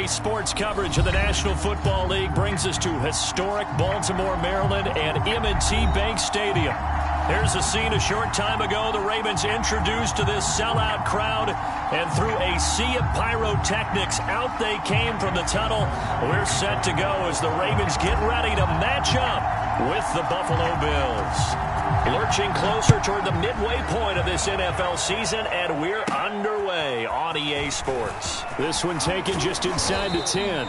Today's sports coverage of the National Football League brings us to historic Baltimore, Maryland, and M&T Bank Stadium. Here's a scene a short time ago. The Ravens introduced to this sellout crowd, and through a sea of pyrotechnics, out they came from the tunnel. We're set to go as the Ravens get ready to match up with the Buffalo Bills. Lurching closer toward the midway point of this NFL season, and we're underway on EA Sports. This one taken just inside the 10.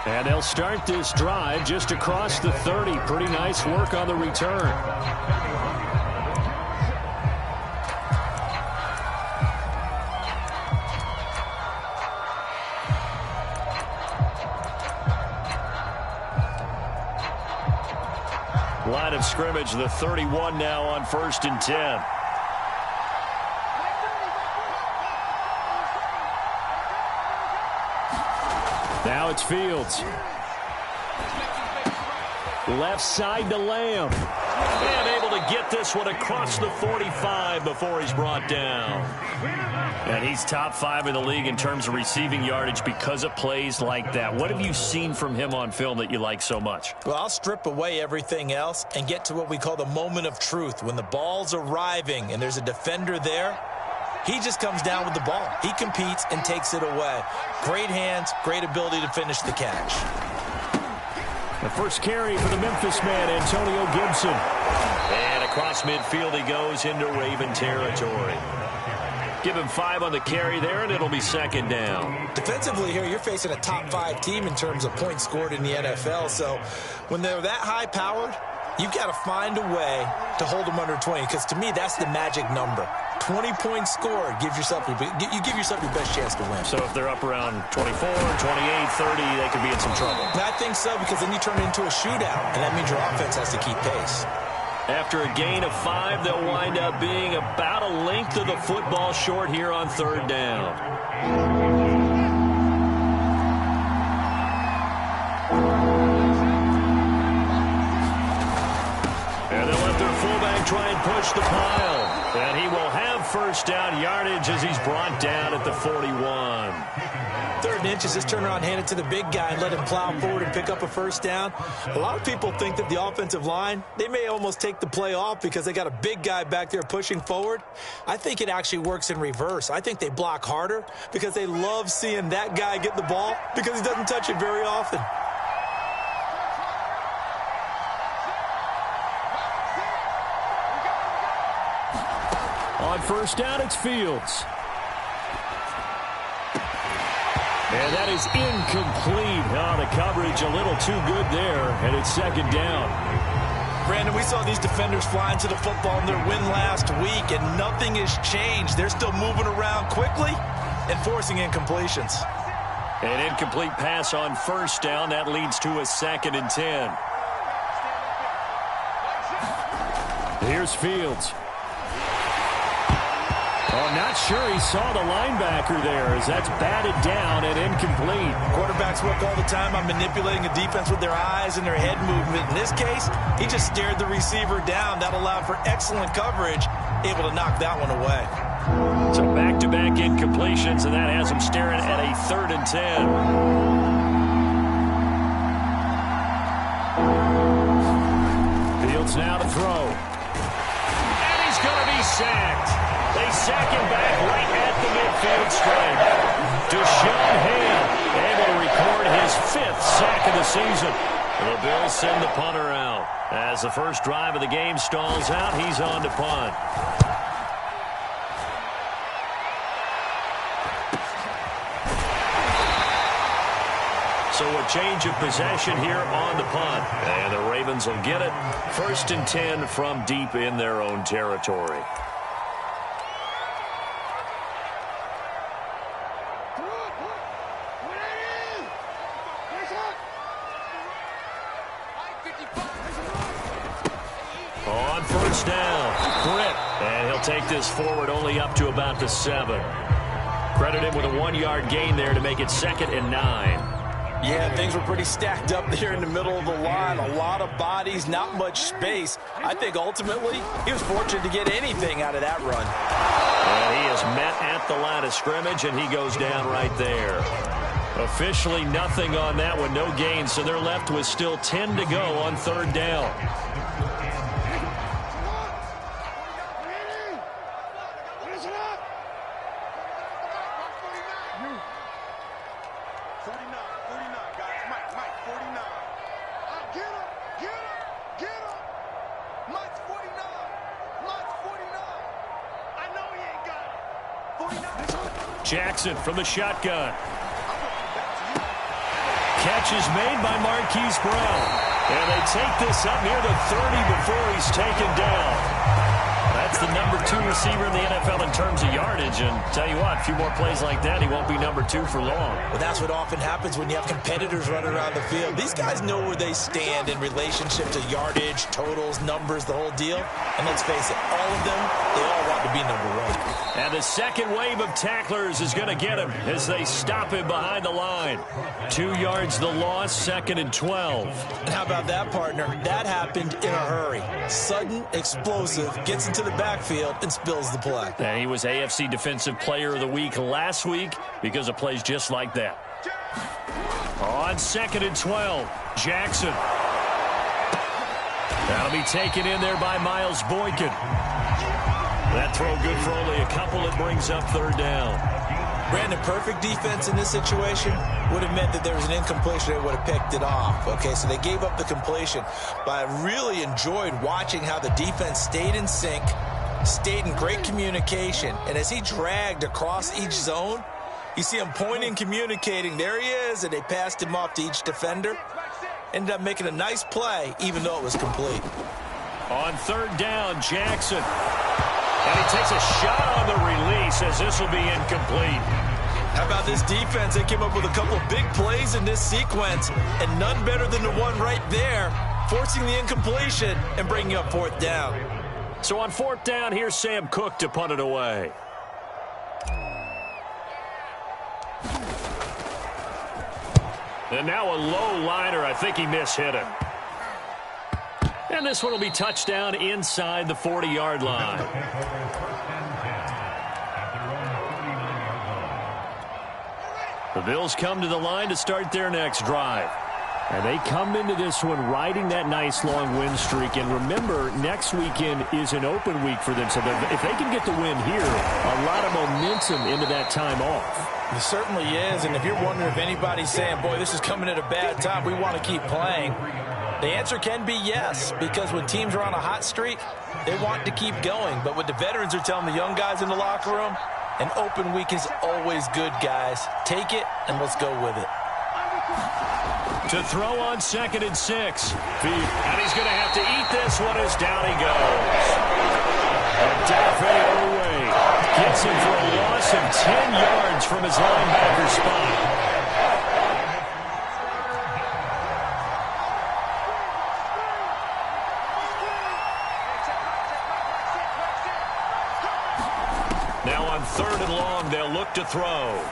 And they'll start this drive just across the 30. Pretty nice work on the return. Line of scrimmage, the 31 now on 1st and 10. Now it's Fields. Left side to Lamb. And able to get this one across the 45 before he's brought down. And he's top 5 in the league in terms of receiving yardage because of plays like that. What have you seen from him on film that you like so much? Well, I'll strip away everything else and get to what we call the moment of truth. When the ball's arriving and there's a defender there, he just comes down with the ball. He competes and takes it away. Great hands, great ability to finish the catch. The first carry for the Memphis man, Antonio Gibson. And across midfield he goes into Raven territory. Give him 5 on the carry there, and it'll be 2nd down. Defensively here, you're facing a top 5 team in terms of points scored in the NFL. So when they're that high-powered, you've got to find a way to hold them under 20, because to me, that's the magic number. 20 points scored, you give yourself your best chance to win. So if they're up around 24, 28, 30, they could be in some trouble. I think so, because then you turn it into a shootout, and that means your offense has to keep pace. After a gain of 5, they'll wind up being about a length of the football short here on 3rd down. And they'll let their fullback try and push the pile. And he will have 1st down yardage as he's brought down at the 41. 3rd and inches, just turn around, hand it to the big guy, and let him plow forward and pick up a 1st down. A lot of people think that the offensive line, they may almost take the play off because they got a big guy back there pushing forward. I think it actually works in reverse. I think they block harder because they love seeing that guy get the ball because he doesn't touch it very often. On 1st down, it's Fields. And that is incomplete. Oh, the coverage a little too good there, and it's 2nd down. Brandon, we saw these defenders flying to the football in their win last week, and nothing has changed. They're still moving around quickly and forcing incompletions. An incomplete pass on 1st down. That leads to a 2nd and 10. Here's Fields. Oh, not sure he saw the linebacker there as that's batted down and incomplete. Quarterbacks work all the time on manipulating a defense with their eyes and their head movement. In this case, he just stared the receiver down. That allowed for excellent coverage, able to knock that one away. So back-to-back incompletions, and that has him staring at a 3rd and 10. Fields now to throw. And he's going to be sacked. They sack him back right at the midfield stripe. Deshaun Hand able to record his 5th sack of the season. The Bills send the punter out. As the first drive of the game stalls out, he's on to punt. So a change of possession here on the punt. And the Ravens will get it. 1st and 10 from deep in their own territory. On 1st down, Britt, and he'll take this forward only up to about the 7. Credit him with a 1-yard gain there to make it 2nd and 9. Yeah, things were pretty stacked up there in the middle of the line. A lot of bodies, not much space. I think ultimately he was fortunate to get anything out of that run. And he is met at the line of scrimmage, and he goes down right there. Officially nothing on that one, no gain, so they're left with still 10 to go on third down. Jackson from the shotgun. Catch is made by Marquise Brown. And they take this up near the 30 before he's taken down. That's the number 2 receiver in the NFL in terms of yardage. And tell you what, a few more plays like that, he won't be number 2 for long. Well, that's what often happens when you have competitors running around the field. These guys know where they stand in relationship to yardage, totals, numbers, the whole deal. And let's face it, all of them, they all want to be number 1. And the second wave of tacklers is going to get him as they stop him behind the line. 2 yards the loss, 2nd and 12. And how about that, partner? That happened in a hurry. Sudden, explosive, gets into the backfield and spills the play. And he was AFC Defensive Player of the Week last week because of plays just like that. On 2nd and 12, Jackson. That'll be taken in there by Miles Boykin. That throw good for only a couple. It brings up third down. Brandon, perfect defense in this situation would have meant that there was an incompletion that would have picked it off. Okay, so they gave up the completion. But I really enjoyed watching how the defense stayed in sync, stayed in great communication. And as he dragged across each zone, you see him pointing, communicating. There he is, and they passed him off to each defender. Ended up making a nice play, even though it was complete. On third down, Jackson. And he takes a shot on the release as this will be incomplete. How about this defense? They came up with a couple big plays in this sequence, and none better than the one right there, forcing the incompletion and bringing up fourth down. So on fourth down, here's Sam Cook to punt it away. And now a low liner. I think he mishit it. And this one will be touchdown inside the 40-yard line. The Bills come to the line to start their next drive. And they come into this one riding that nice long win streak. And remember, next weekend is an open week for them. So if they can get the win here, a lot of momentum into that time off. It certainly is. And if you're wondering if anybody's saying, boy, this is coming at a bad time, we want to keep playing, the answer can be yes, because when teams are on a hot streak, they want to keep going. But what the veterans are telling the young guys in the locker room, an open week is always good, guys. Take it, and let's go with it. To throw on 2nd and 6. And he's going to have to eat this one as down he goes. Dafe away. Gets him for a loss of 10 yards from his linebacker spot. Now on 3rd and long, they'll look to throw.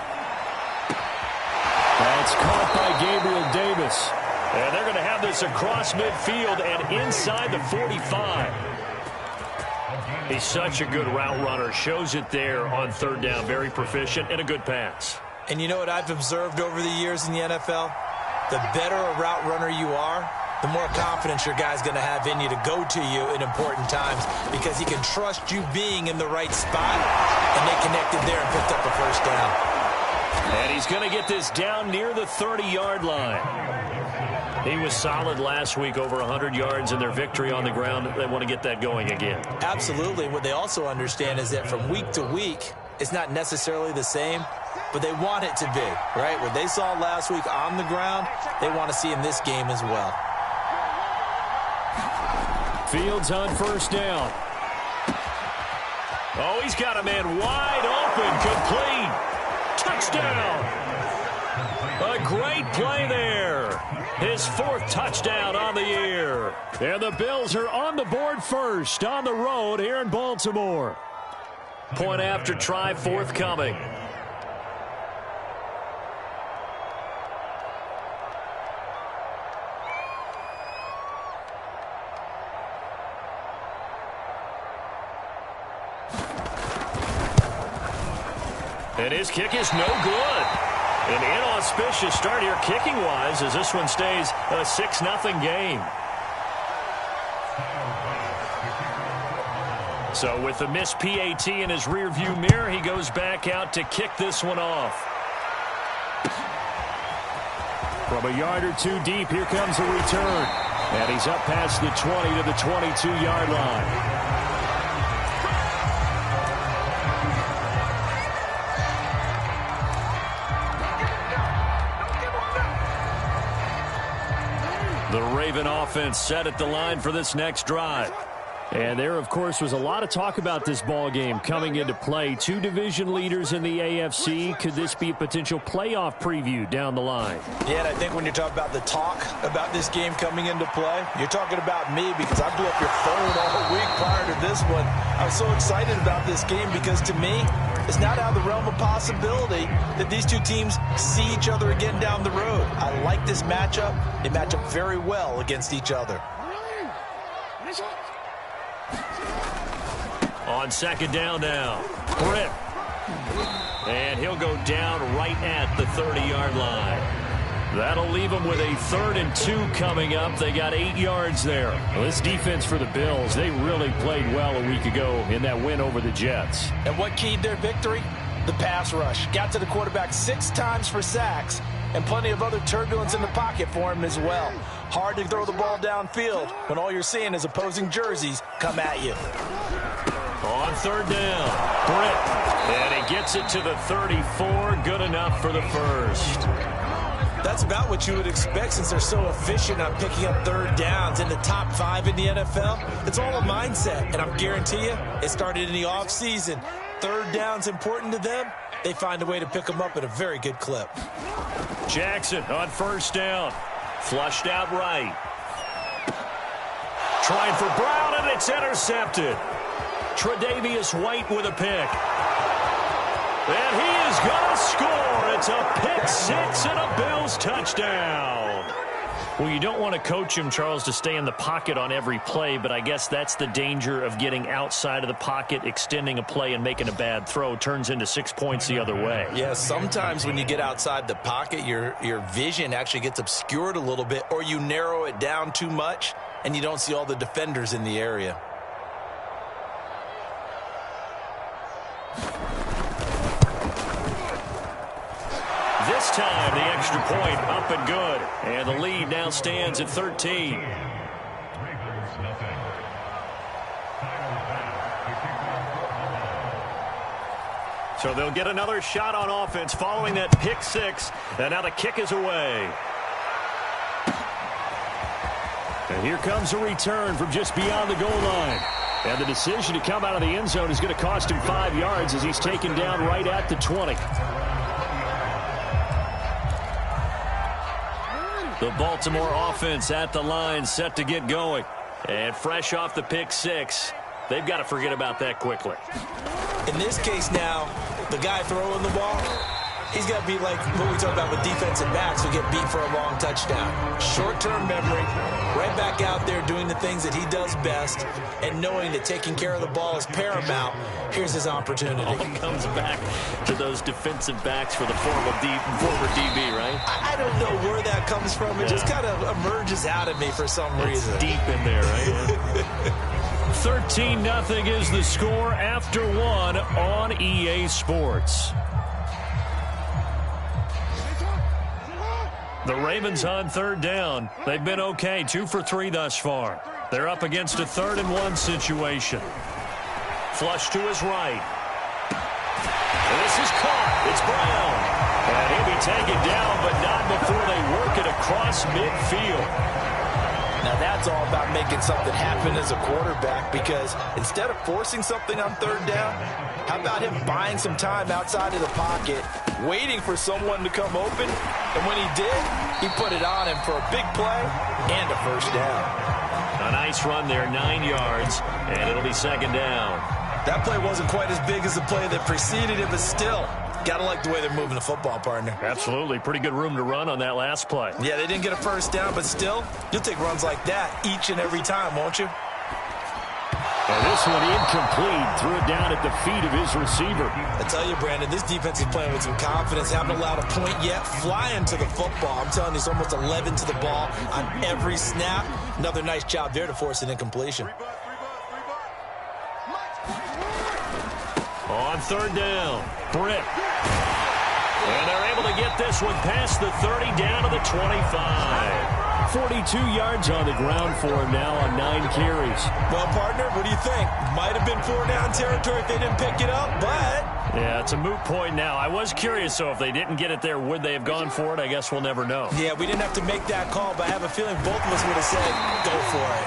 That's caught by Gabriel Davis. And they're going to have this across midfield and inside the 45. He's such a good route runner. Shows it there on 3rd down. Very proficient and a good pass. And you know what I've observed over the years in the NFL? The better a route runner you are, the more confidence your guy's going to have in you to go to you in important times, because he can trust you being in the right spot, and they connected there and picked up a first down. And he's going to get this down near the 30-yard line. He was solid last week, over 100 yards in their victory on the ground. They want to get that going again. Absolutely. What they also understand is that from week to week, it's not necessarily the same, but they want it to be, right? What they saw last week on the ground, they want to see in this game as well. Fields on first down. Oh, he's got a man wide open, complete. Touchdown. A great play there. His 4th touchdown on the year. And the Bills are on the board first on the road here in Baltimore. Point after try forthcoming. And his kick is no good. An inauspicious start here kicking-wise as this one stays a 6-0 game. So with the missed PAT in his rearview mirror, he goes back out to kick this one off. From a yard or two deep, here comes a return. And he's up past the 20 to the 22-yard line. The Raven offense set at the line for this next drive. And there, of course, was a lot of talk about this ball game coming into play. Two division leaders in the AFC. Could this be a potential playoff preview down the line? Yeah, and I think when you're talking about the talk about this game coming into play, you're talking about me because I blew up your phone all week prior to this one. I was so excited about this game because, to me, it's not out of the realm of possibility that these two teams see each other again down the road. I like this matchup. They match up very well against each other. On second down now, Britt. And he'll go down right at the 30-yard line. That'll leave them with a 3rd and 2 coming up. They got 8 yards there. Well, this defense for the Bills, they really played well a week ago in that win over the Jets. And what keyed their victory? The pass rush. Got to the quarterback 6 times for sacks, and plenty of other turbulence in the pocket for him as well. Hard to throw the ball downfield when all you're seeing is opposing jerseys come at you. On third down, Britt. And he gets it to the 34. Good enough for the first. That's about what you would expect since they're so efficient on picking up third downs in the top 5 in the NFL. It's all a mindset, and I guarantee you it started in the offseason. Third down's important to them. They find a way to pick them up at a very good clip. Jackson on first down. Flushed out right. Trying for Brown, and it's intercepted. Tre'Davious White with a pick. And he is going to score. It's a pick 6 and a Bills touchdown. Well, you don't want to coach him, Charles, to stay in the pocket on every play, but I guess that's the danger of getting outside of the pocket, extending a play, and making a bad throw. Turns into 6 points the other way. Yeah, sometimes when you get outside the pocket, your vision actually gets obscured a little bit, or you narrow it down too much, and you don't see all the defenders in the area. This time, the extra point up and good. And the lead now stands at 13. So they'll get another shot on offense following that pick 6. And now the kick is away. And here comes a return from just beyond the goal line. And the decision to come out of the end zone is going to cost him 5 yards as he's taken down right at the 20. The Baltimore offense at the line, set to get going. And fresh off the pick 6, they've got to forget about that quickly. In this case now, the guy throwing the ball, he's got to be like what we talk about with defensive backs who get beat for a long touchdown. Short-term memory, right back out there doing the things that he does best, and knowing that taking care of the ball is paramount. Here's his opportunity. All comes back to those defensive backs for the former DB, right? I don't know where that comes from. It just kind of emerges out of me for some reason. It's deep in there, right? 13-0 is the score after 1 on EA Sports. The Ravens on third down. They've been okay, 2 for 3 thus far. They're up against a 3rd and 1 situation. Flush to his right. And this is caught. It's Brown. And he'll be taken down, but not before they work it across midfield. Now that's all about making something happen as a quarterback, because instead of forcing something on third down, how about him buying some time outside of the pocket, waiting for someone to come open, and when he did, he put it on him for a big play and a first down. A nice run there, 9 yards, and it'll be second down. That play wasn't quite as big as the play that preceded it, but still, got to like the way they're moving the football, partner. Absolutely. Pretty good room to run on that last play. Yeah, they didn't get a first down, but still, you'll take runs like that each and every time, won't you? And this one incomplete. Threw it down at the feet of his receiver. I tell you, Brandon, this defense is playing with some confidence. Haven't allowed a point yet. Flying to the football. I'm telling you, it's almost 11 to the ball on every snap. Another nice job there to force an incompletion. On third down, Britt. And they're able to get this one past the 30 down to the 25. 42 yards on the ground for him now on 9 carries. Well, partner, what do you think? Might have been 4-down territory if they didn't pick it up, but... Yeah, it's a moot point now. I was curious, so if they didn't get it there, would they have gone for it? I guess we'll never know. Yeah, we didn't have to make that call, but I have a feeling both of us would have said, go for it.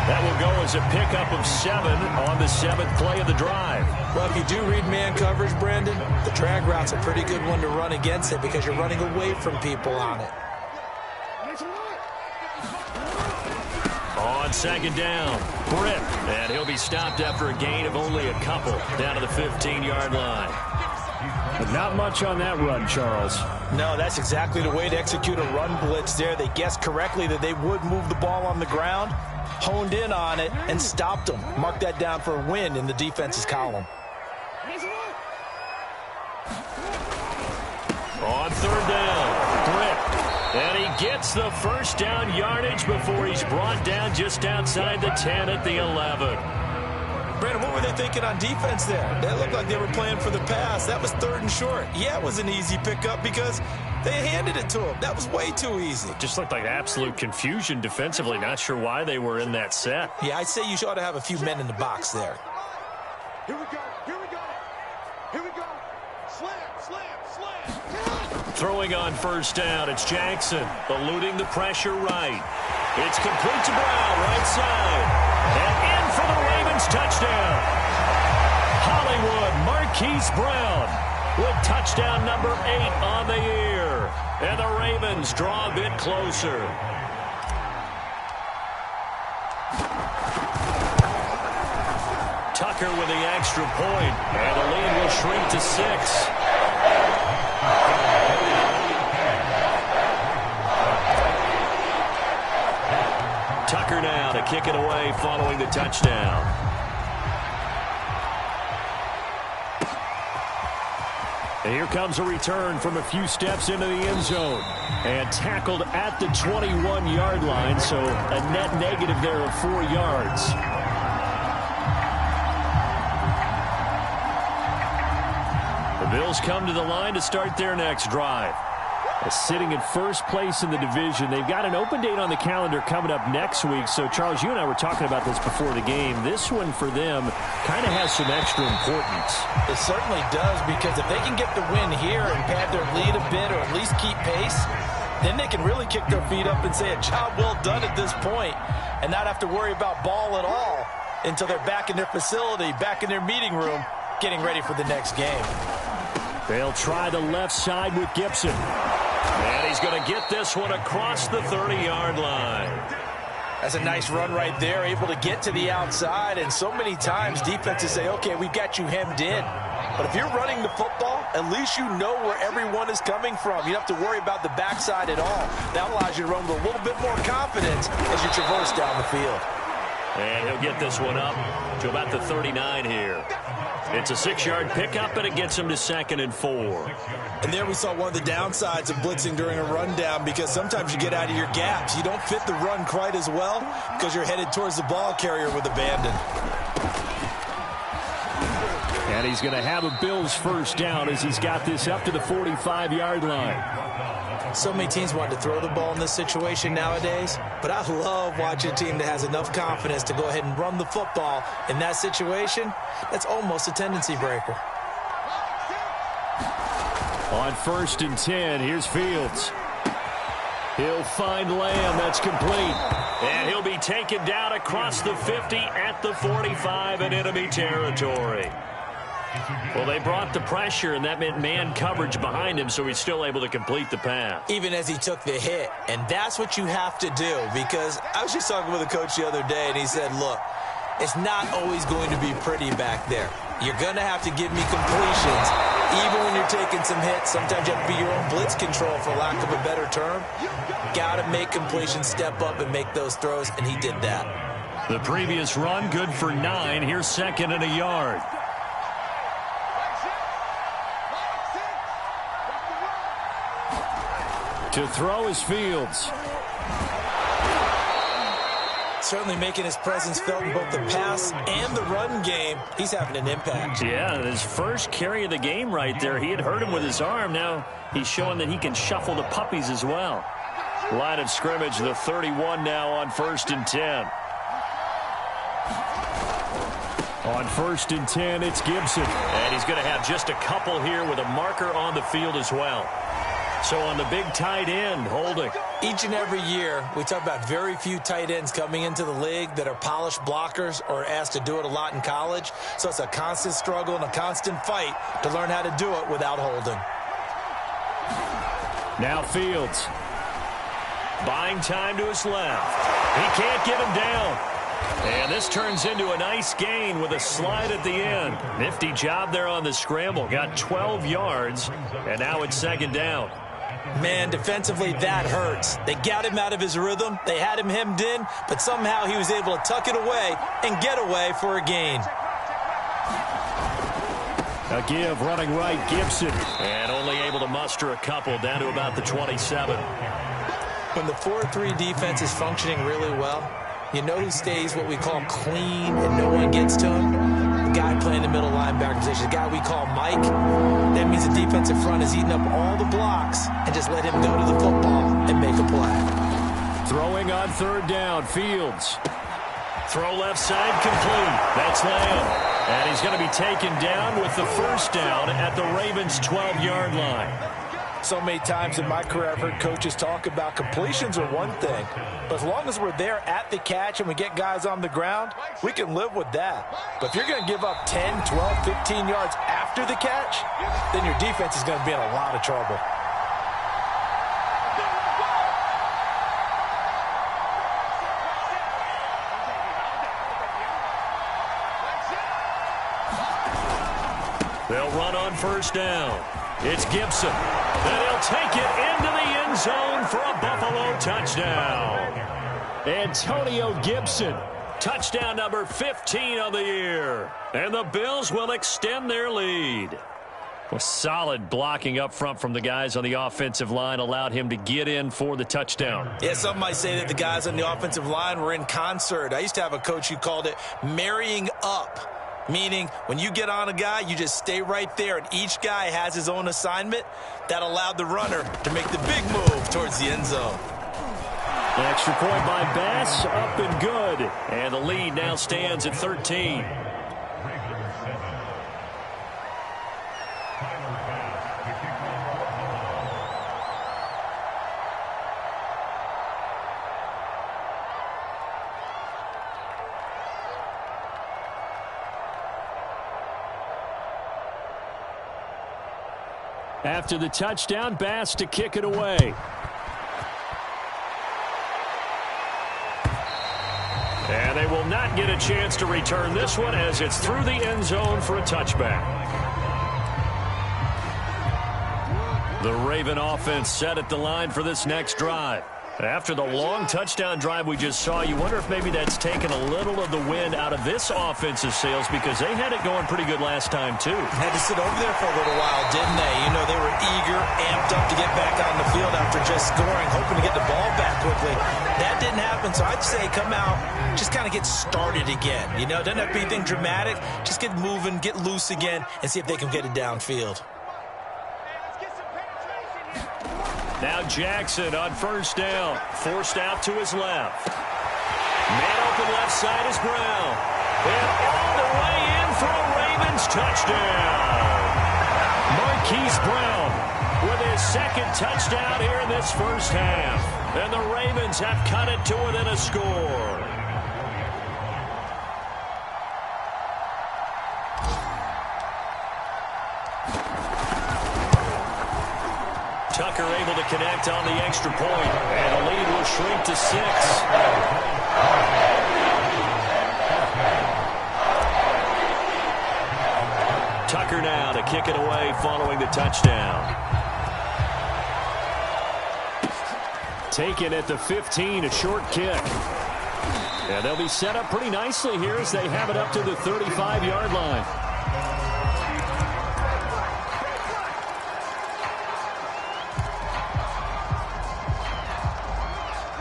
That will go as a pickup of 7 on the 7th play of the drive. Well, if you do read man coverage, Brandon, the drag route's a pretty good one to run against it because you're running away from people on it. On second down, Britt. And he'll be stopped after a gain of only a couple down to the 15-yard line. But not much on that run, Charles. No, that's exactly the way to execute a run blitz there. They guessed correctly that they would move the ball on the ground, honed in on it, and stopped them. Mark that down for a win in the defense's column. On third down, Britt. And he gets the first down yardage before he's brought down just outside the 10 at the 11. Brandon, what were they thinking on defense there? They looked like they were playing for the pass. That was 3rd and short. Yeah, it was an easy pickup because they handed it to him. That was way too easy. Just looked like absolute confusion defensively. Not sure why they were in that set. Yeah, I'd say you ought to have a few men in the box there. Here we go. Here we go. Here we go. Slam, slam, slam. Throwing on first down, it's Jackson, eluding the pressure right. It's complete to Brown, right side. And in for the Ravens touchdown. Hollywood Marquise Brown with touchdown number 8 on the year. And the Ravens draw a bit closer. Tucker with the extra point. And the lead will shrink to 6. Tucker now to kick it away following the touchdown. And here comes a return from a few steps into the end zone. And tackled at the 21-yard line, so a net negative there of 4 yards. The Bills come to the line to start their next drive. Sitting in first place in the division. They've got an open date on the calendar coming up next week. So, Charles, you and I were talking about this before the game. This one for them kind of has some extra importance. It certainly does, because if they can get the win here and pad their lead a bit or at least keep pace, then they can really kick their feet up and say a job well done at this point and not have to worry about ball at all until they're back in their facility, back in their meeting room, getting ready for the next game. They'll try the left side with Gibson. And he's going to get this one across the 30-yard line. That's a nice run right there, able to get to the outside. And so many times defenses say, okay, we've got you hemmed in. But if you're running the football, at least you know where everyone is coming from. You don't have to worry about the backside at all. That allows you to run with a little bit more confidence as you traverse down the field. And he'll get this one up to about the 39 here. It's a 6-yard pickup, and it gets him to 2nd and 4. And there we saw one of the downsides of blitzing during a rundown, because sometimes you get out of your gaps. You don't fit the run quite as well because you're headed towards the ball carrier with abandon. And he's going to have a Bills first down as he's got this up to the 45-yard line. So many teams want to throw the ball in this situation nowadays, but I love watching a team that has enough confidence to go ahead and run the football in that situation. That's almost a tendency breaker. On 1st and 10, here's Fields. He'll find Lamb. That's complete. And he'll be taken down across the 50 at the 45 in enemy territory. Well, they brought the pressure, and that meant man coverage behind him, so he's still able to complete the pass. Even as he took the hit. And that's what you have to do, because I was just talking with a coach the other day, and he said, look, it's not always going to be pretty back there. You're going to have to give me completions. Even when you're taking some hits, sometimes you have to be your own blitz control, for lack of a better term. Got to make completions, step up, and make those throws, and he did that. The previous run good for 9. Here's second and a yard. To throw is Fields. Certainly making his presence felt in both the pass and the run game. He's having an impact. Yeah, his first carry of the game right there. He had hurt him with his arm. Now he's showing that he can shuffle the puppies as well. Line of scrimmage, the 31 now on 1st and 10. On 1st and 10, it's Gibson. And he's going to have just a couple here with a marker on the field as well. So on the big tight end, holding. Each and every year, we talk about very few tight ends coming into the league that are polished blockers or asked to do it a lot in college. So it's a constant struggle and a constant fight to learn how to do it without holding. Now Fields. Buying time to his left. He can't get him down. And this turns into a nice gain with a slide at the end. Nifty job there on the scramble. Got 12 yards, and now it's 2nd down. Man, defensively, that hurts. They got him out of his rhythm. They had him hemmed in, but somehow he was able to tuck it away and get away for a gain. A give running right, Gibson. And only able to muster a couple down to about the 27. When the 4-3 defense is functioning really well, you know who stays what we call clean and no one gets to him? The guy playing the middle linebacker position, the guy we call Mike. That means the defensive front is eating up all the blocks and just let him go to the football and make a play. Throwing on 3rd down, Fields. Throw left side complete. That's Lamb. And he's going to be taken down with the 1st down at the Ravens' 12-yard line. So many times in my career I've heard coaches talk about completions are one thing, but as long as we're there at the catch and we get guys on the ground, we can live with that. But if you're going to give up 10, 12, 15 yards after the catch, then your defense is going to be in a lot of trouble. They'll run on 1st down. It's Gibson. And he'll take it into the end zone for a Buffalo touchdown. Antonio Gibson, touchdown number 15 of the year. And the Bills will extend their lead. Well, solid blocking up front from the guys on the offensive line allowed him to get in for the touchdown. Yeah, some might say that the guys on the offensive line were in concert. I used to have a coach who called it marrying up. Meaning, when you get on a guy, you just stay right there, and each guy has his own assignment. That allowed the runner to make the big move towards the end zone. An extra point by Bass, up and good. And the lead now stands at 13. After the touchdown, Bass to kick it away. And they will not get a chance to return this one as it's through the end zone for a touchback. The Raven offense set at the line for this next drive. After the long touchdown drive we just saw, you wonder if maybe that's taken a little of the wind out of this offensive sails because they had it going pretty good last time, too. Had to sit over there for a little while, didn't they? You know, they were eager, amped up to get back on the field after just scoring, hoping to get the ball back quickly. That didn't happen, so I'd say come out, just kind of get started again. You know, doesn't have to be anything dramatic. Just get moving, get loose again, and see if they can get it downfield. Now Jackson on 1st down. Forced out to his left. Man open left side is Brown. And all the way in for a Ravens touchdown. Marquise Brown with his 2nd touchdown here in this first half. And the Ravens have cut it to within a score. Tucker able to connect on the extra point, and the lead will shrink to 6. Tucker now to kick it away following the touchdown. Taken at the 15, a short kick. And they'll be set up pretty nicely here as they have it up to the 35-yard line.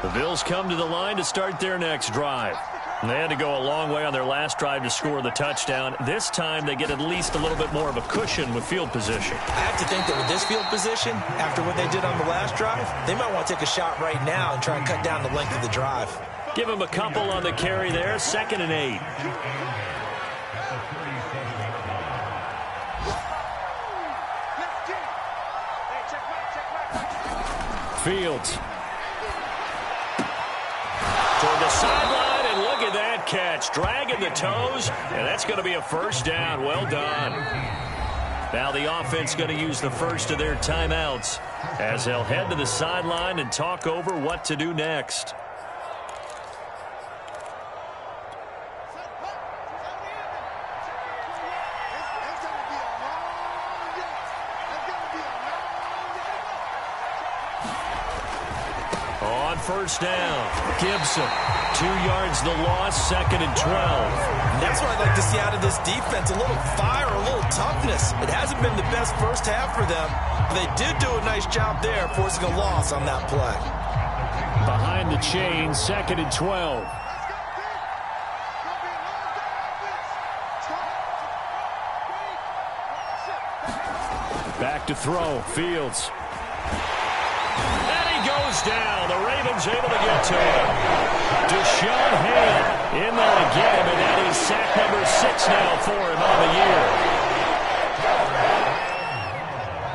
The Bills come to the line to start their next drive. They had to go a long way on their last drive to score the touchdown. This time they get at least a little bit more of a cushion with field position. I have to think that with this field position, after what they did on the last drive, they might want to take a shot right now and try and cut down the length of the drive. Give him a couple on the carry there. 2nd and 8. Fields. Toward the sideline, and look at that catch. Dragging the toes, and that's going to be a first down. Well done. Now the offense going to use the first of their timeouts as they'll head to the sideline and talk over what to do next. On first down, Gibson. 2 yards the loss, 2nd and 12. And that's what I'd like to see out of this defense. A little fire, a little toughness. It hasn't been the best first half for them, but they did do a nice job there forcing a loss on that play. Behind the chain, 2nd and 12. Back to throw, Fields. And he goes down. The Ravens able to get to him. Deshaun Hand in there again, and that is sack number 6 now for him on the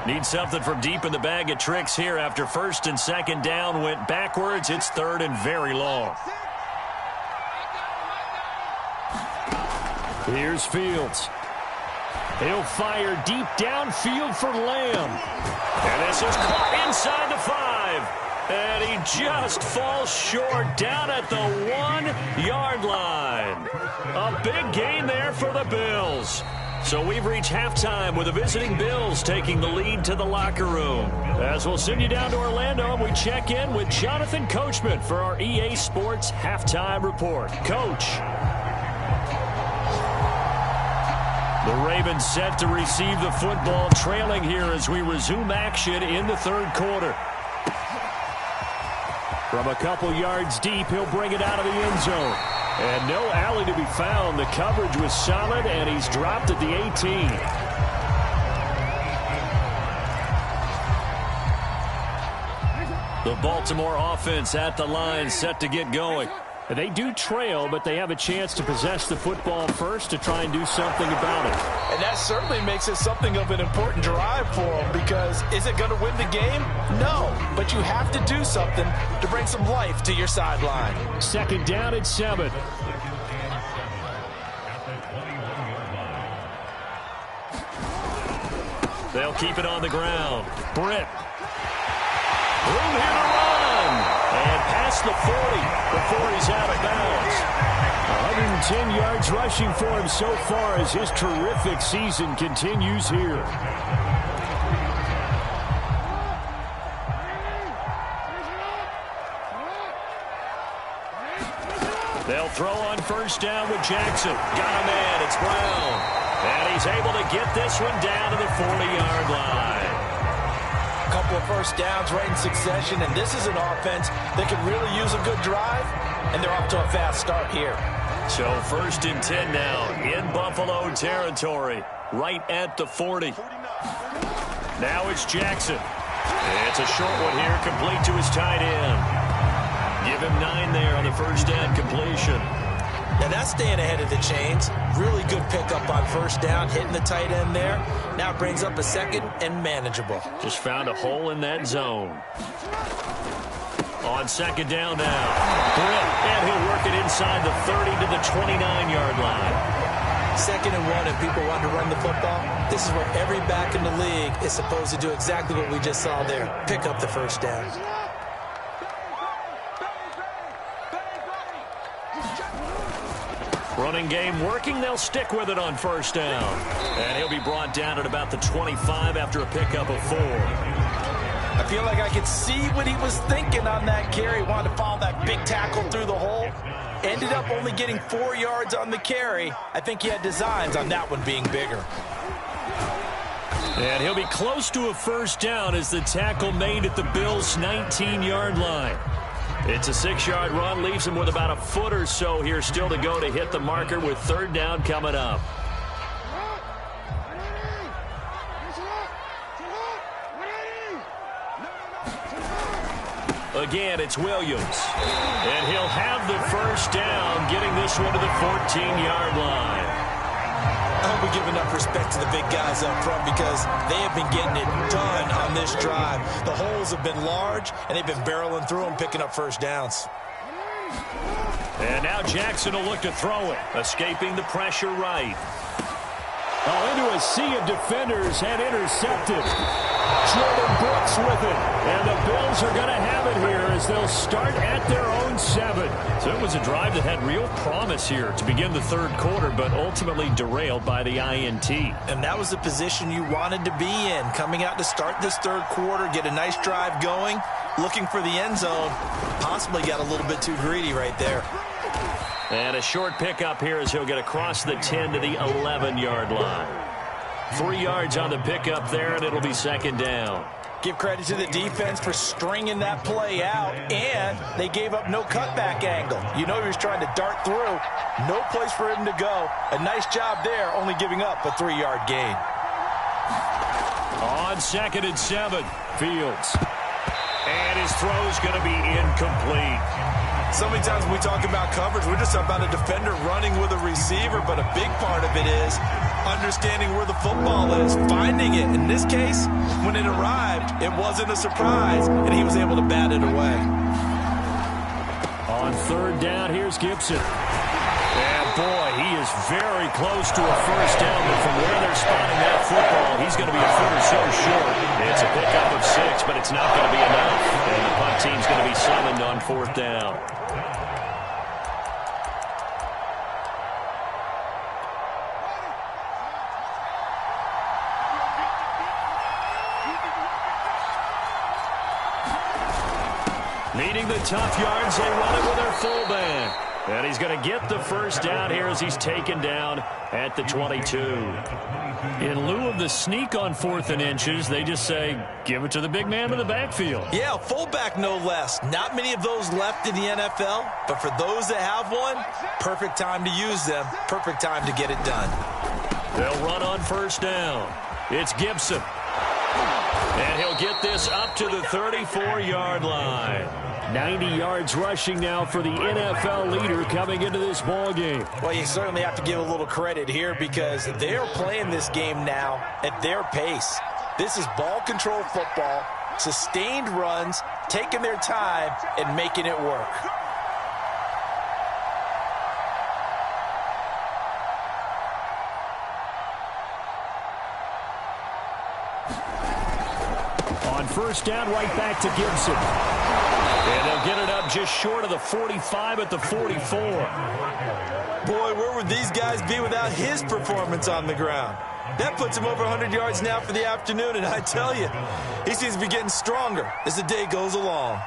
year. Need something from deep in the bag of tricks here after 1st and 2nd down went backwards. It's 3rd and very long. Here's Fields. He'll fire deep downfield for Lamb. And this is caught inside the 5. And he just falls short down at the 1-yard line. A big gain there for the Bills. So we've reached halftime with the visiting Bills taking the lead to the locker room. As we'll send you down to Orlando, we check in with Jonathan Coachman for our EA Sports Halftime Report. Coach. The Ravens set to receive the football, trailing here as we resume action in the 3rd quarter. From a couple yards deep, he'll bring it out of the end zone. And no alley to be found. The coverage was solid, and he's dropped at the 18. The Baltimore offense at the line, set to get going. They do trail, but they have a chance to possess the football first to try and do something about it. And that certainly makes it something of an important drive for them, because is it going to win the game? No, but you have to do something to bring some life to your sideline. 2nd down and 7. They'll keep it on the ground. Britt. Room here to run. And past the 40 before he's out of bounds. 110 yards rushing for him so far as his terrific season continues here. They'll throw on first down with Jackson. Got a man. It's Brown. And he's able to get this one down to the 40-yard line. Couple of first downs right in succession, and this is an offense that could really use a good drive, and they're off to a fast start here. So 1st and 10 now in Buffalo territory, right at the 40. Now it's Jackson. It's a short one here, complete to his tight end. Give him 9 there on the first down completion. Now that's staying ahead of the chains. Really good pickup on first down, hitting the tight end there. Now brings up a 2nd and manageable. Just found a hole in that zone. On 2nd down now. Britt, and he'll work it inside the 30 to the 29-yard line. 2nd and 1, and people want to run the football. This is where every back in the league is supposed to do exactly what we just saw there. Pick up the first down. Running game working. They'll stick with it on first down. And he'll be brought down at about the 25 after a pickup of 4. I feel like I could see what he was thinking on that carry. Wanted to follow that big tackle through the hole. Ended up only getting 4 yards on the carry. I think he had designs on that one being bigger. And he'll be close to a first down as the tackle made at the Bills' 19-yard line. It's a 6-yard run, leaves him with about a foot or so here still to go to hit the marker with third down coming up. Again, it's Williams. And he'll have the first down, getting this one to the 14-yard line. I hope we give enough respect to the big guys up front because they have been getting it done on this drive. The holes have been large, and they've been barreling through them, picking up first downs. And now Jackson will look to throw it, escaping the pressure right. Oh, into a sea of defenders and intercepted. Jordan Bucs with it. And the Bills are going to have it here as they'll start at their own 7. So it was a drive that had real promise here to begin the third quarter, but ultimately derailed by the INT. And that was the position you wanted to be in, coming out to start this third quarter, get a nice drive going, looking for the end zone. Possibly got a little bit too greedy right there. And a short pickup here as he'll get across the 10 to the 11-yard line. 3 yards on the pickup there, and it'll be second down. Give credit to the defense for stringing that play out, and they gave up no cutback angle. You know he was trying to dart through. No place for him to go. A nice job there, only giving up a 3-yard gain. On 2nd and 7, Fields. And his throw's going to be incomplete. So many times when we talk about coverage, we're just talking about a defender running with a receiver, but a big part of it is understanding where the football is, finding it. In this case, when it arrived, it wasn't a surprise, and he was able to bat it away. On third down, here's Gibson. And boy, he is very close to a first down, but from where they're spotting that football, he's going to be a foot or so short. It's a pickup of 6, but it's not going to be enough. And the punt team's going to be summoned on fourth down. Needing the tough yards, they run it with their fullback. And he's going to get the first down here as he's taken down at the 22. In lieu of the sneak on 4th and inches, they just say, give it to the big man in the backfield. Yeah, fullback no less. Not many of those left in the NFL, but for those that have one, perfect time to use them, perfect time to get it done. They'll run on first down. It's Gibson. And he'll get this up to the 34-yard line. 90 yards rushing now for the NFL leader coming into this ball game. Well, you certainly have to give a little credit here because they're playing this game now at their pace. This is ball control football, sustained runs, taking their time, and making it work. On first down, right back to Gibson. And they'll get it up just short of the 45 at the 44. Boy, where would these guys be without his performance on the ground? That puts him over 100 yards now for the afternoon, and I tell you, he seems to be getting stronger as the day goes along.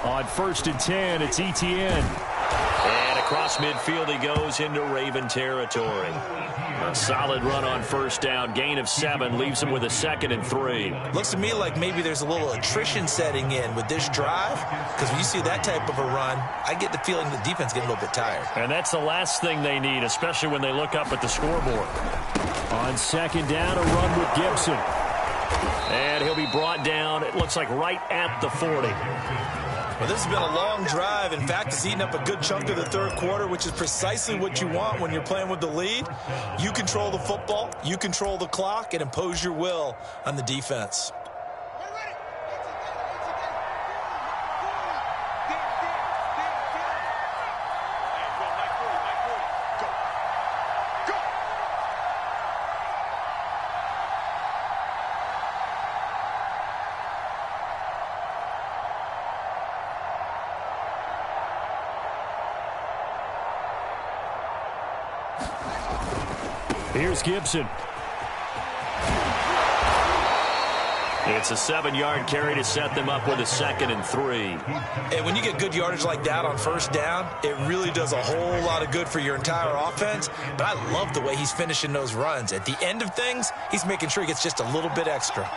On 1st and 10, it's Etienne. And across midfield he goes into Raven territory. A solid run on first down. Gain of 7 leaves him with a 2nd and 3. Looks to me like maybe there's a little attrition setting in with this drive because when you see that type of a run, I get the feeling the defense getting a little bit tired. And that's the last thing they need, especially when they look up at the scoreboard. On 2nd down, a run with Gibson. And he'll be brought down, it looks like right at the 40. Well, this has been a long drive. In fact, it's eaten up a good chunk of the third quarter, which is precisely what you want when you're playing with the lead. You control the football, you control the clock, and impose your will on the defense. Here's Gibson. It's a 7-yard carry to set them up with a 2nd and 3. And when you get good yardage like that on first down, it really does a whole lot of good for your entire offense. But I love the way he's finishing those runs. At the end of things, he's making sure he gets just a little bit extra.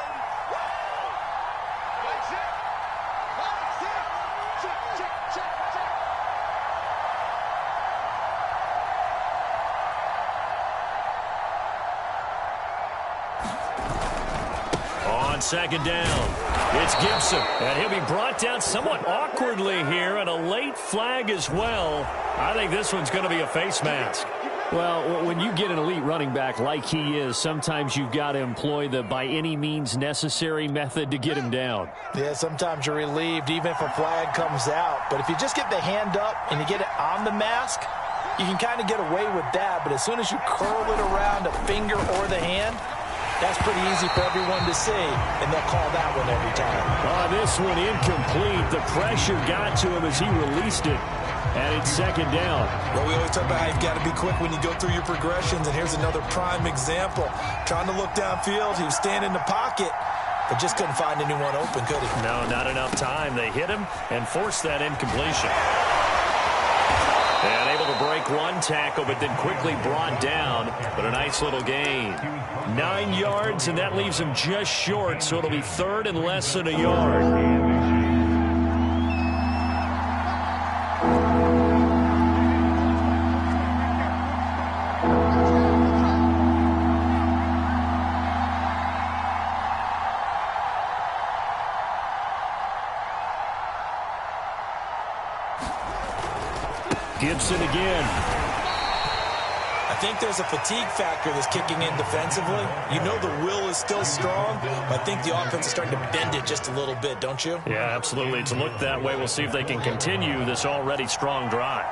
Second down. It's Gibson. And he'll be brought down somewhat awkwardly here, and a late flag as well. I think this one's going to be a face mask. Well, when you get an elite running back like he is, sometimes you've got to employ the by any means necessary method to get him down. Yeah, sometimes you're relieved even if a flag comes out. But if you just get the hand up and you get it on the mask, you can kind of get away with that. But as soon as you curl it around a finger or the hand, that's pretty easy for everyone to see, and they'll call that one every time. This one incomplete. The pressure got to him as he released it, and it's second down. Well, we always talk about how you've got to be quick when you go through your progressions, and here's another prime example. Trying to look downfield, he was standing in the pocket, but just couldn't find anyone open, could he? No, not enough time. They hit him and forced that incompletion. And able to break one tackle, but then quickly brought down. But a nice little gain. 9 yards, and that leaves him just short, so it'll be 3rd and less than a yard. Gibson again. I think there's a fatigue factor that's kicking in defensively. You know the will is still strong, but I think the offense is starting to bend it just a little bit, don't you? Yeah, absolutely. It's looked that way. We'll see if they can continue this already strong drive.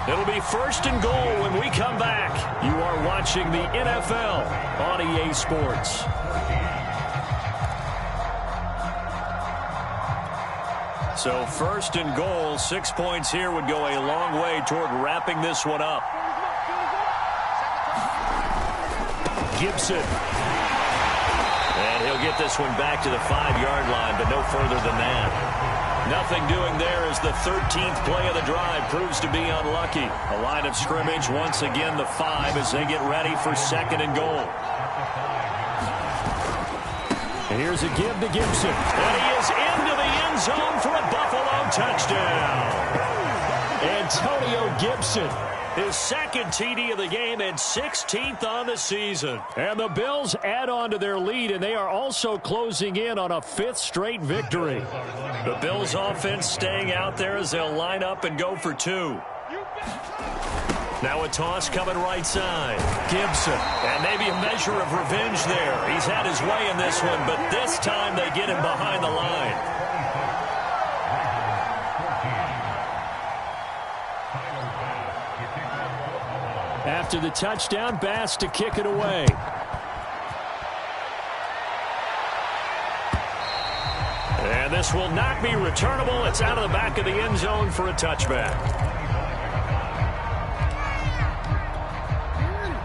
It'll be 1st and goal when we come back. You are watching the NFL on EA Sports. So 1st and goal, 6 points here would go a long way toward wrapping this one up. Gibson. And he'll get this one back to the 5-yard line, but no further than that. Nothing doing there as the 13th play of the drive proves to be unlucky. A line of scrimmage, once again the 5 as they get ready for 2nd and goal. And here's a give to Gibson. And he is into the end zone for a Buffalo touchdown. Antonio Gibson. His 2nd TD of the game and 16th on the season. And the Bills add on to their lead, and they are also closing in on a 5th straight victory. The Bills offense staying out there as they'll line up and go for 2. Now a toss coming right side. Gibson. And maybe a measure of revenge there. He's had his way in this one, but this time they get him behind the line. After the touchdown, Bass to kick it away. And this will not be returnable. It's out of the back of the end zone for a touchback.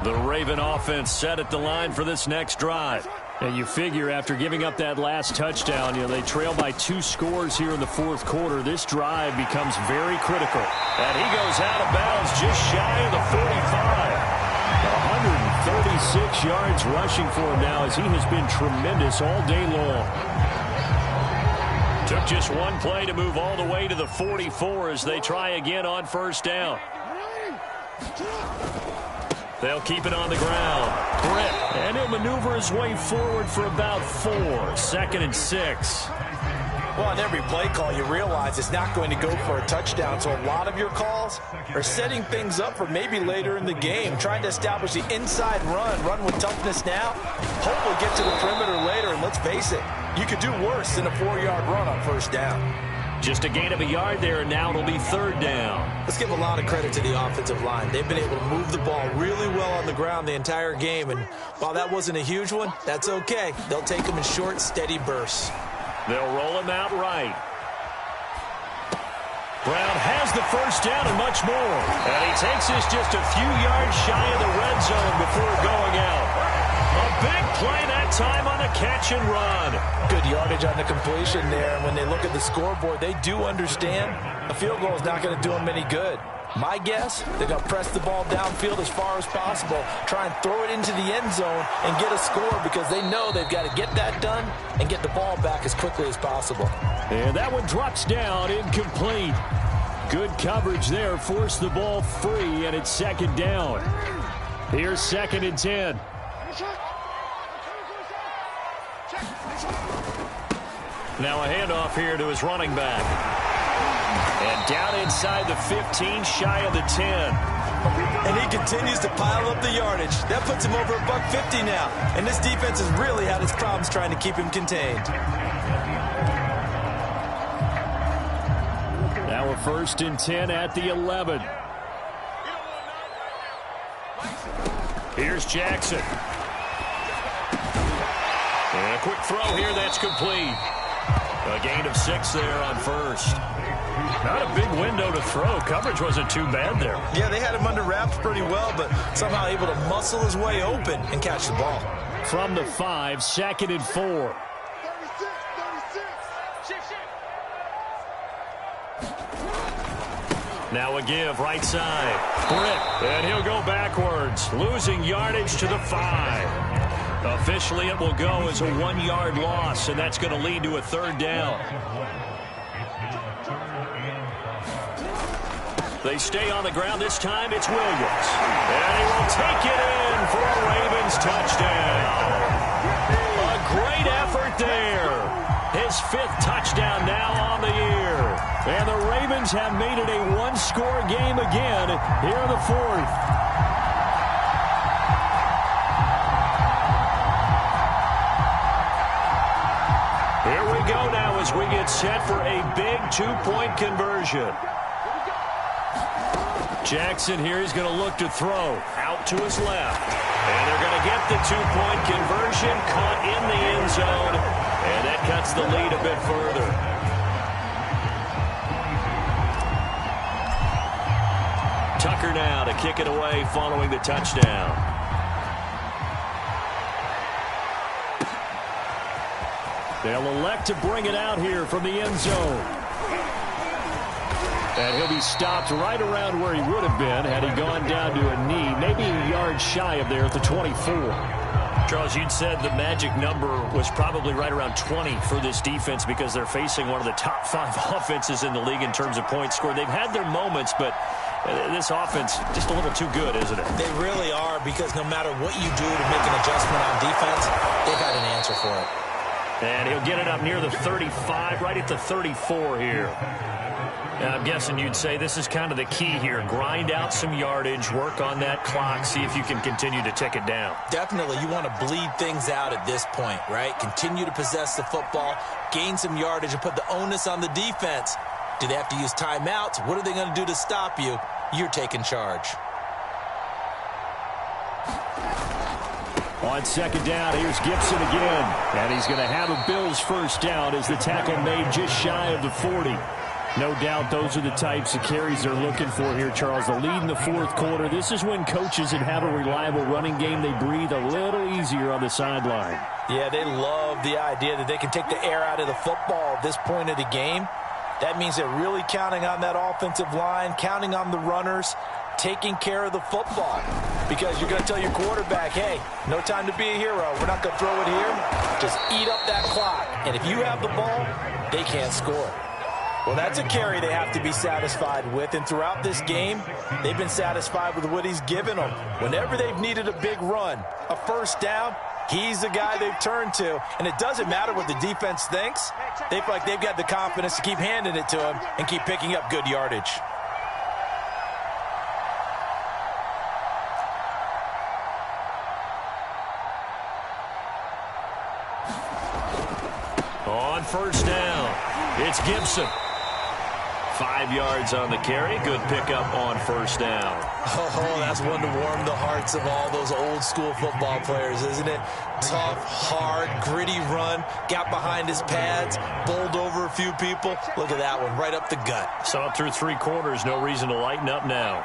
The Raven offense set at the line for this next drive. And you figure after giving up that last touchdown, they trail by 2 scores here in the 4th quarter. This drive becomes very critical. And he goes out of bounds just shy of the 45. 136 yards rushing for him now as he has been tremendous all day long. Took just one play to move all the way to the 44 as they try again on 1st down. They'll keep it on the ground. Britt, and he'll maneuver his way forward for about 4. 2nd and 6. Well, on every play call, you realize it's not going to go for a touchdown. So a lot of your calls are setting things up for maybe later in the game, trying to establish the inside run with toughness now, hopefully get to the perimeter later. And let's face it, you could do worse than a 4-yard run on 1st down. Just a gain of a yard there, and now it'll be third down. Let's give a lot of credit to the offensive line. They've been able to move the ball really well on the ground the entire game, and while that wasn't a huge one, that's okay. They'll take them in short, steady bursts. They'll roll him out right. Brown has the first down and much more. And he takes this just a few yards shy of the red zone before going out. A big play that time on the catch and run. Good yardage on the completion there. And when they look at the scoreboard, they do understand a field goal is not going to do them any good. My guess, they're going to press the ball downfield as far as possible, try and throw it into the end zone and get a score because they know they've got to get that done and get the ball back as quickly as possible. And that one drops down, incomplete. Good coverage there, forced the ball free, and it's second down. Here's 2nd and 10. Now a handoff here to his running back. And down inside the 15, shy of the 10. And he continues to pile up the yardage. That puts him over $150 now. And this defense has really had its problems trying to keep him contained. Now a 1st and 10 at the 11. Here's Jackson. And a quick throw here that's complete. A gain of 6 there on first. Not a big window to throw. Coverage wasn't too bad there. Yeah, they had him under wraps pretty well, but somehow able to muscle his way open and catch the ball. From the 5, 2nd and 4. 36. Now a give, right side. Britt, and he'll go backwards, losing yardage to the 5. Officially, it will go as a 1-yard loss, and that's going to lead to a third down. They stay on the ground. This time it's Williams. And he will take it in for a Ravens touchdown. A great effort there. His 5th touchdown now on the year. And the Ravens have made it a one-score game again here in the 4th. Here we go now as we get set for a big 2-point conversion. Jackson here is going to look to throw out to his left. And they're going to get the 2-point conversion caught in the end zone. And that cuts the lead a bit further. Tucker now to kick it away following the touchdown. They'll elect to bring it out here from the end zone. And he'll be stopped right around where he would have been had he gone down to a knee, maybe a yard shy of there at the 24. Charles, you'd said the magic number was probably right around 20 for this defense because they're facing one of the top 5 offenses in the league in terms of points scored. They've had their moments, but this offense just a little too good, isn't it? They really are, because no matter what you do to make an adjustment on defense, they've had an answer for it. And he'll get it up near the 35, right at the 34 here. Now, I'm guessing you'd say this is kind of the key here. Grind out some yardage, work on that clock, see if you can continue to tick it down. Definitely, you want to bleed things out at this point, right? Continue to possess the football, gain some yardage, and put the onus on the defense. Do they have to use timeouts? What are they going to do to stop you? You're taking charge. On 2nd down, here's Gibson again. And he's going to have a Bills first down as the tackle made just shy of the 40. No doubt those are the types of carries they're looking for here, Charles. The lead in the 4th quarter. This is when coaches that have a reliable running game, they breathe a little easier on the sideline. Yeah, they love the idea that they can take the air out of the football at this point of the game. That means they're really counting on that offensive line, counting on the runners, taking care of the football. Because you're going to tell your quarterback, hey, no time to be a hero. We're not going to throw it here. Just eat up that clock. And if you have the ball, they can't score. Well, that's a carry they have to be satisfied with. And throughout this game, they've been satisfied with what he's given them. Whenever they've needed a big run, a first down, he's the guy they've turned to. And it doesn't matter what the defense thinks. They feel like they've got the confidence to keep handing it to him and keep picking up good yardage. On first down, it's Gibson. 5 yards on the carry. Good pickup on first down. Oh, that's one to warm the hearts of all those old school football players, isn't it? Tough, hard, gritty run. Got behind his pads, bowled over a few people. Look at that one, right up the gut. Saw it through 3 quarters. No reason to lighten up now.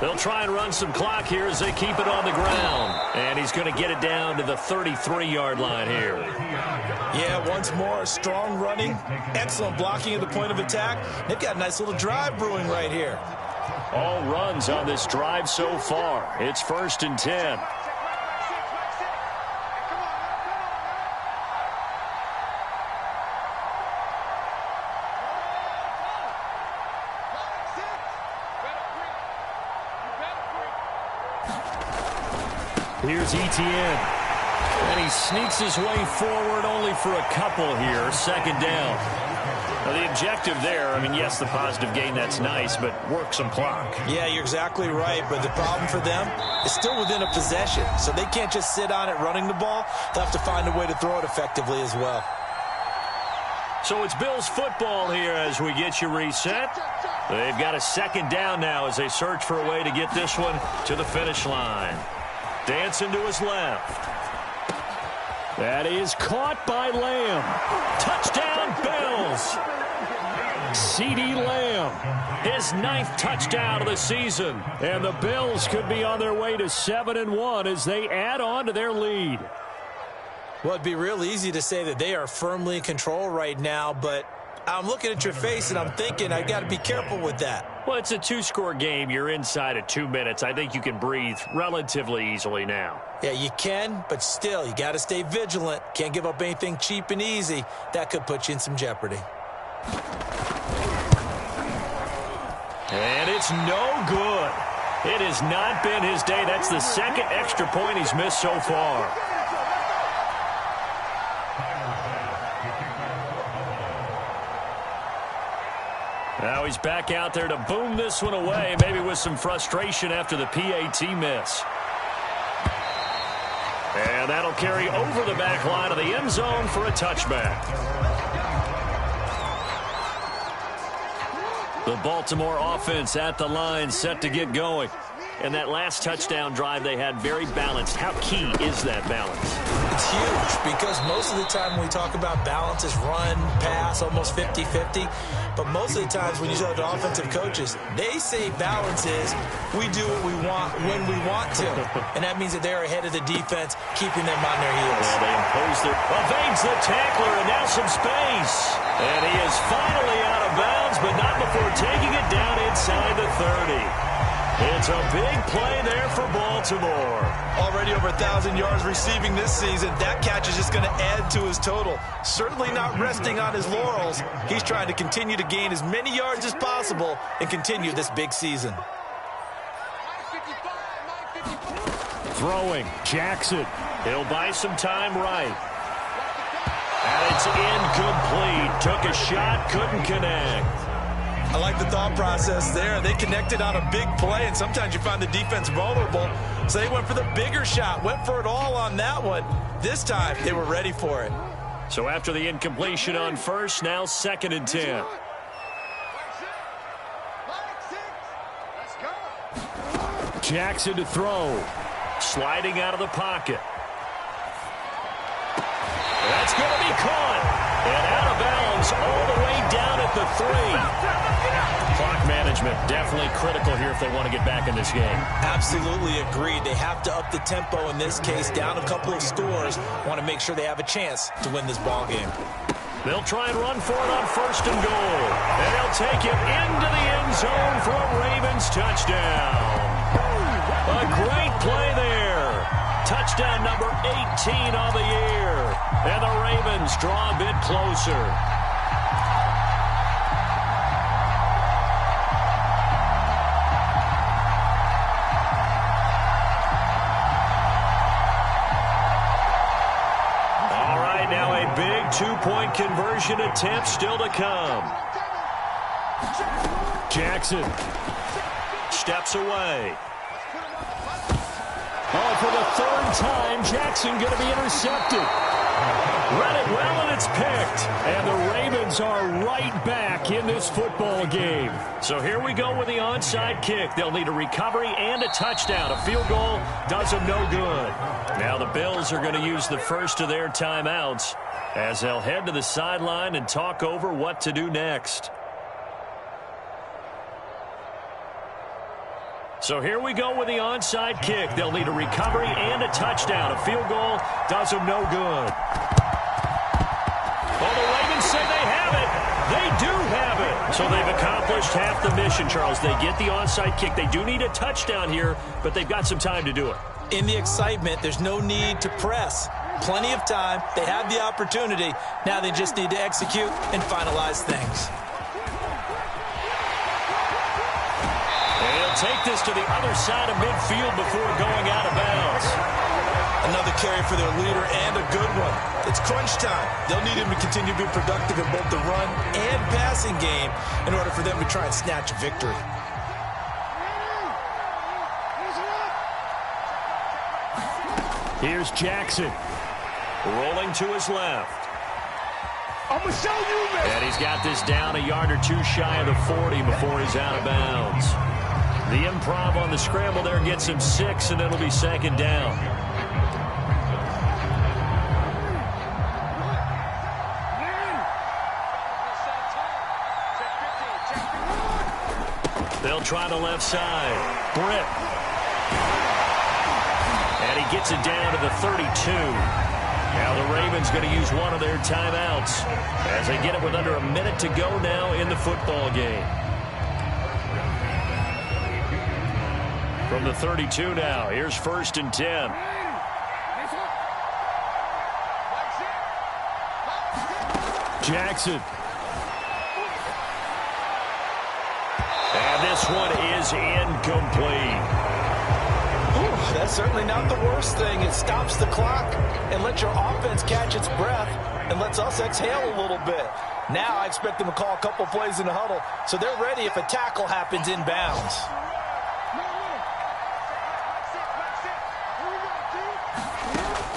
They'll try and run some clock here as they keep it on the ground. And he's going to get it down to the 33-yard line here. Yeah, once more, strong running, excellent blocking at the point of attack. They've got a nice little drive brewing right here. All runs on this drive so far. It's 1st and 10. Here's Etienne. And he sneaks his way forward only for a couple here. 2nd down. Now the objective there, I mean, yes, the positive gain, that's nice, but work some clock. Yeah, you're exactly right. But the problem for them is still within a possession. So they can't just sit on it running the ball. They'll have to find a way to throw it effectively as well. So it's Bills football here as we get you reset. They've got a 2nd down now as they search for a way to get this one to the finish line. Dancing to his left. That is caught by Lamb. Touchdown, Bills. CeeDee Lamb, his 9th touchdown of the season. And the Bills could be on their way to 7-1 as they add on to their lead. Well, it'd be real easy to say that they are firmly in control right now, but I'm looking at your face and I'm thinking I've got to be careful with that. Well, it's a 2-score game. You're inside of 2 minutes. I think you can breathe relatively easily now. Yeah, you can, but still, you got to stay vigilant. Can't give up anything cheap and easy. That could put you in some jeopardy. And it's no good. It has not been his day. That's the 2nd extra point he's missed so far. Now he's back out there to boom this one away, maybe with some frustration after the PAT miss. And that'll carry over the back line of the end zone for a touchback. The Baltimore offense at the line, set to get going. And that last touchdown drive they had very balanced. How key is that balance? It's huge because most of the time when we talk about balance is run, pass, almost 50-50. But most of the times when you talk to offensive coaches, they say balance is we do what we want when we want to. And that means that they're ahead of the defense, keeping them on their heels. Well, they impose their... evades the tackler and now some space. And he is finally out of bounds, but not before taking it down inside the 30. It's a big play there for Baltimore. Already over 1,000 yards receiving this season. That catch is just going to add to his total. Certainly not resting on his laurels. He's trying to continue to gain as many yards as possible and continue this big season. Throwing, Jackson. He'll buy some time right. And it's incomplete. Took a shot, couldn't connect. I like the thought process there. They connected on a big play, and sometimes you find the defense vulnerable. So they went for the bigger shot, went for it all on that one. This time, they were ready for it. So after the incompletion on first, now 2nd and 10. Jackson to throw. Sliding out of the pocket. That's going to be caught. And out of bounds all the way down at the 3. Clock management definitely critical here if they want to get back in this game. Absolutely agreed. They have to up the tempo in this case, down a couple of scores. Want to make sure they have a chance to win this ball game. They'll try and run for it on 1st and goal. And they'll take it into the end zone for a Ravens touchdown. A great play there. Touchdown number 18 on the year. And the Ravens draw a bit closer. All right, now a big 2-point conversion attempt still to come. Jackson steps away. Oh, for the third time, Jackson going to be intercepted. Read it well, and it's picked. And the Ravens are right back in this football game. So here we go with the onside kick. They'll need a recovery and a touchdown. A field goal does them no good. Now the Bills are going to use the first of their timeouts as they'll head to the sideline and talk over what to do next. So here we go with the onside kick. They'll need a recovery and a touchdown. A field goal does them no good. Well, the Ravens say they have it. They do have it. So they've accomplished half the mission, Charles. They get the onside kick. They do need a touchdown here, but they've got some time to do it. In the excitement, there's no need to press. Plenty of time. They have the opportunity. Now they just need to execute and finalize things. They'll take this to the other side of midfield before going out of bounds. Another carry for their leader and a good one. It's crunch time. They'll need him to continue to be productive in both the run and passing game in order for them to try and snatch a victory. Here's Jackson. Rolling to his left. I'm going to show you, man. And he's got this down a yard or two shy of the 40 before he's out of bounds. The improv on the scramble there gets him 6, and it'll be second down. They'll try the left side. Britt. And he gets it down to the 32. Now the Ravens going to use one of their timeouts as they get it with under a minute to go now in the football game. From the 32 now, here's 1st and 10. Jackson. And this one is incomplete. Ooh, that's certainly not the worst thing. It stops the clock and lets your offense catch its breath and lets us exhale a little bit. Now I expect them to call a couple plays in the huddle so they're ready if a tackle happens inbounds.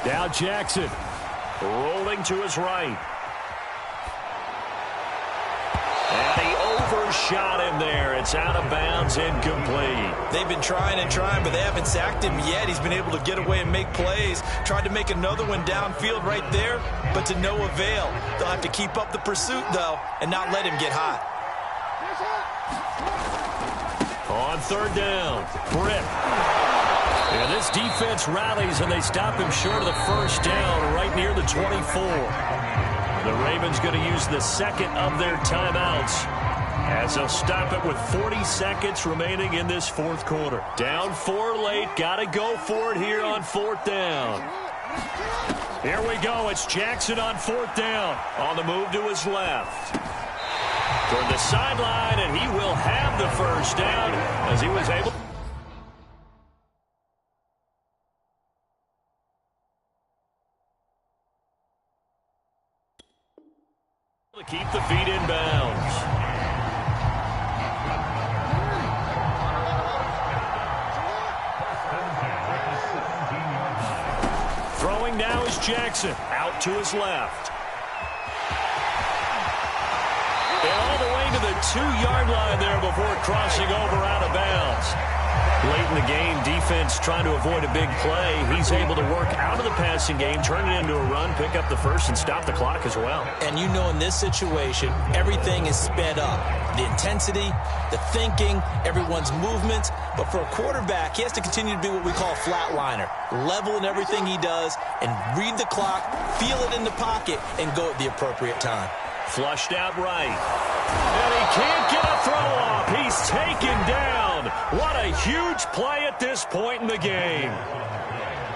Now Jackson rolling to his right. And he overshot him there. It's out of bounds, incomplete. They've been trying and trying, but they haven't sacked him yet. He's been able to get away and make plays. Tried to make another one downfield right there, but to no avail. They'll have to keep up the pursuit, though, and not let him get hot. On 3rd down, Britt. Yeah, this defense rallies, and they stop him short of the 1st down right near the 24. The Ravens going to use the second of their timeouts as they'll stop it with 40 seconds remaining in this 4th quarter. Down 4 late. Got to go for it here on 4th down. Here we go. It's Jackson on 4th down. On the move to his left. Toward the sideline, and he will have the 1st down as he was able to keep the feet in bounds. Throwing now is Jackson. Out to his left. And all the way to the 2-yard line there before crossing over out of bounds. Late in the game, defense trying to avoid a big play. He's able to work out of the passing game, turn it into a run, pick up the 1st, and stop the clock as well. And you know in this situation, everything is sped up. The intensity, the thinking, everyone's movements. But for a quarterback, he has to continue to be what we call a flatliner. Level in everything he does and read the clock, feel it in the pocket, and go at the appropriate time. Flushed out right. And he can't get a throw off. He's taken down. What a huge play at this point in the game.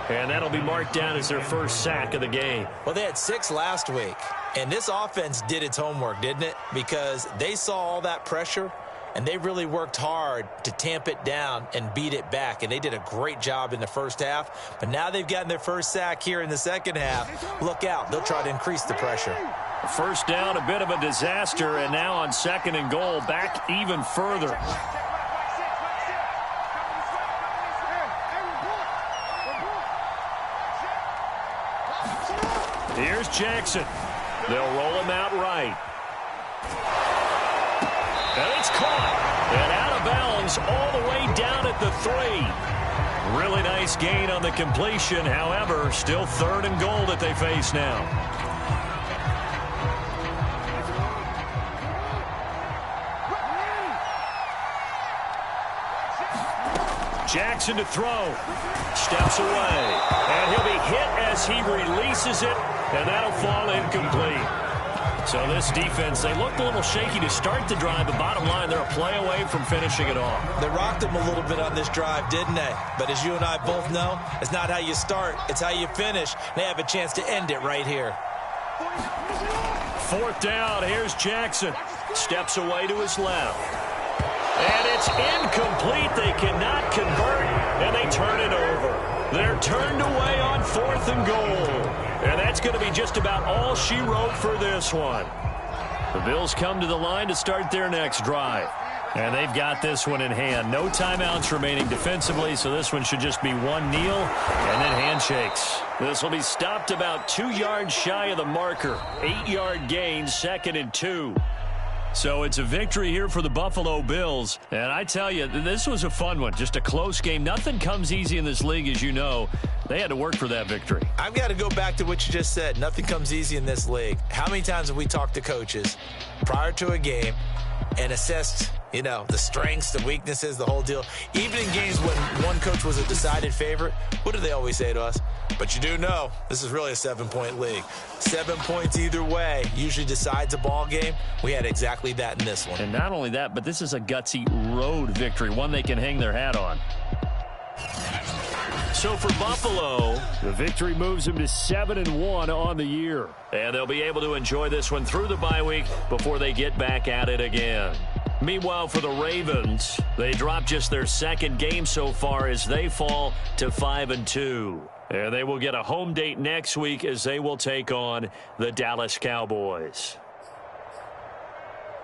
And that'll be marked down as their 1st sack of the game. Well, they had 6 last week. And this offense did its homework, didn't it? Because they saw all that pressure, and they really worked hard to tamp it down and beat it back. And they did a great job in the 1st half. But now they've gotten their 1st sack here in the 2nd half. Look out. They'll try to increase the pressure. 1st down, a bit of a disaster, and now on 2nd and goal, back even further. Here's Jackson. They'll roll him out right. And it's caught. And out of bounds all the way down at the 3. Really nice gain on the completion. However, still 3rd and goal that they face now. Jackson to throw. Steps away. And he'll be hit as he releases it. And that'll fall incomplete. So this defense, they looked a little shaky to start the drive, but bottom line, they're a play away from finishing it off. They rocked them a little bit on this drive, didn't they? But as you and I both know, it's not how you start, it's how you finish. They have a chance to end it right here. 4th down, here's Jackson. Steps away to his left. And it's incomplete. They cannot convert, and they turn it over. They're turned away on 4th and goal. And that's going to be just about all she wrote for this one. The Bills come to the line to start their next drive. And they've got this one in hand. No timeouts remaining defensively, so this one should just be one kneel and then handshakes. This will be stopped about 2 yards shy of the marker. 8-yard gain, 2nd and 2. So it's a victory here for the Buffalo Bills. And I tell you, this was a fun one. Just a close game. Nothing comes easy in this league, as you know. They had to work for that victory. I've got to go back to what you just said. Nothing comes easy in this league. How many times have we talked to coaches prior to a game and assessed, you know, the strengths, the weaknesses, the whole deal? Even in games when one coach was a decided favorite, what do they always say to us? But you do know this is really a 7-point league. 7 points either way usually decides a ball game. We had exactly that in this one. And not only that, but this is a gutsy road victory, one they can hang their hat on. So for Buffalo, the victory moves them to 7-1 on the year. And they'll be able to enjoy this one through the bye week before they get back at it again. Meanwhile, for the Ravens, they drop just their 2nd game so far as they fall to 5-2. And they will get a home date next week as they will take on the Dallas Cowboys.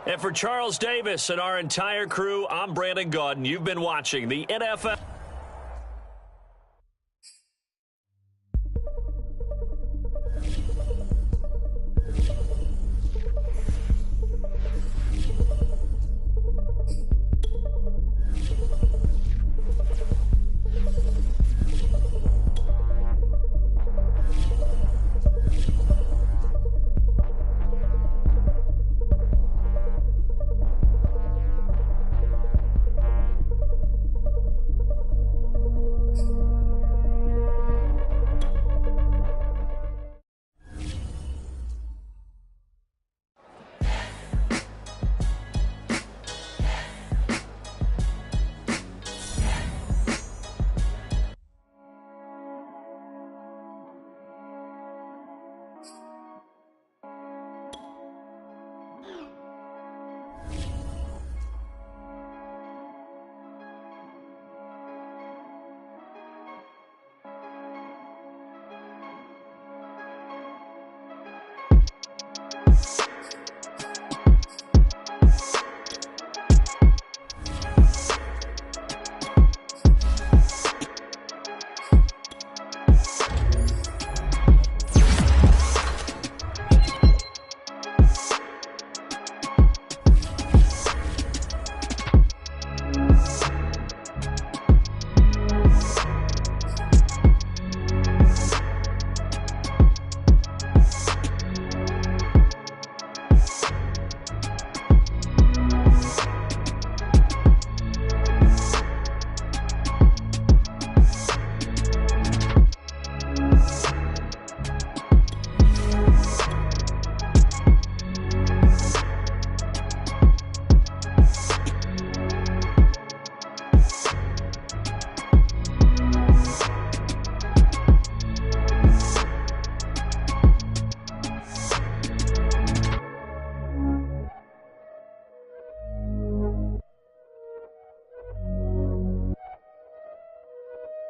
And for Charles Davis and our entire crew, I'm Brandon Gaudin. You've been watching the NFL.